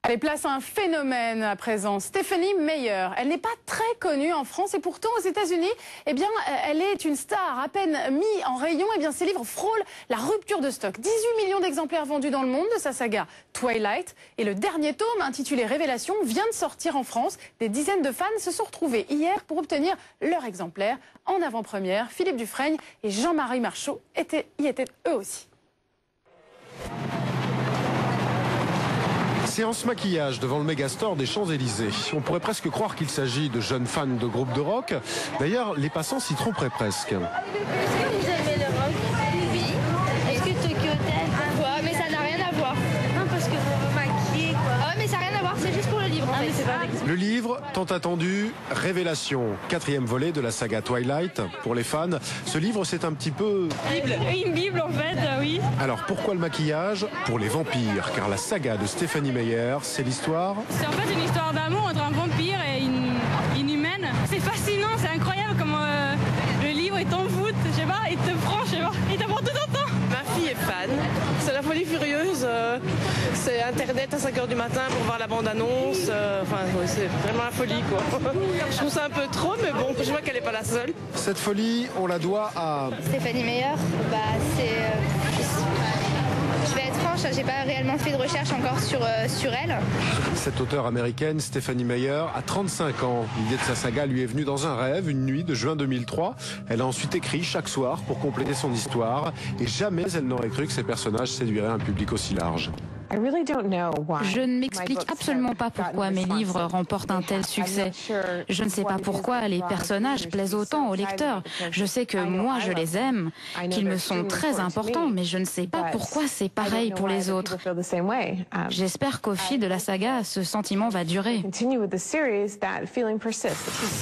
Allez, place à un phénomène à présent. Stephenie Meyer. Elle n'est pas très connue en France et pourtant aux États-Unis, eh bien, elle est une star. À peine mis en rayon, eh bien, ses livres frôlent la rupture de stock. 18 millions d'exemplaires vendus dans le monde de sa saga Twilight. Et le dernier tome, intitulé Révélation, vient de sortir en France. Des dizaines de fans se sont retrouvés hier pour obtenir leur exemplaire en avant-première. Philippe Dufresne et Jean-Marie Marchaud y étaient eux aussi. Séance maquillage devant le Megastore des Champs-Élysées. On pourrait presque croire qu'il s'agit de jeunes fans de groupes de rock. D'ailleurs, les passants s'y tromperaient presque. Est-ce que vous aimez le rock? Oui. Est-ce que Tokyo Hotel? Ouais, mais ça n'a rien à voir. Non, parce que vous vous maquillez, quoi. Ah ouais, mais ça n'a rien à voir, c'est juste pour le livre, en fait. C'est pas... Le livre, tant attendu, Révélation, 4e volet de la saga Twilight. Pour les fans, ce livre, c'est un petit peu... Une Bible, en fait, oui. Alors, pourquoi le maquillage? Pour les vampires, car la saga de Stephenie Meyer, c'est l'histoire... C'est en fait une histoire d'amour entre un vampire et une humaine. C'est fascinant, c'est incroyable comment le livre est en voûte, je sais pas, il te prend, je sais pas, il te prend tout le temps. Ma fille est fan, c'est la folie furieuse, c'est internet à 5h du matin pour voir la bande-annonce, c'est vraiment la folie quoi. Je trouve ça un peu trop, mais bon, je vois qu'elle n'est pas la seule. Cette folie, on la doit à... Stephenie Meyer, je vais être franche, j'ai pas réellement fait de recherche encore sur elle. Cette auteure américaine, Stephenie Meyer, a 35 ans. L'idée de sa saga lui est venue dans un rêve, une nuit de juin 2003. Elle a ensuite écrit chaque soir pour compléter son histoire. Et jamais elle n'aurait cru que ses personnages séduiraient un public aussi large. Je ne m'explique absolument pas pourquoi mes livres remportent un tel succès. Je ne sais pas pourquoi les personnages plaisent autant aux lecteurs. Je sais que moi je les aime, qu'ils me sont très importants, mais je ne sais pas pourquoi c'est pareil pour les autres. J'espère qu'au fil de la saga, ce sentiment va durer.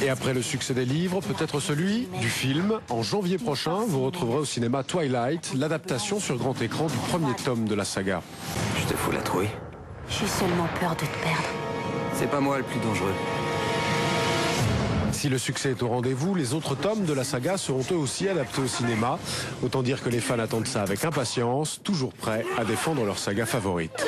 Et après le succès des livres, peut-être celui du film. En janvier prochain, vous retrouverez au cinéma Twilight, l'adaptation sur grand écran du premier tome de la saga. Je te fous la trouille. J'ai seulement peur de te perdre. C'est pas moi le plus dangereux. Si le succès est au rendez-vous, les autres tomes de la saga seront eux aussi adaptés au cinéma. Autant dire que les fans attendent ça avec impatience, toujours prêts à défendre leur saga favorite.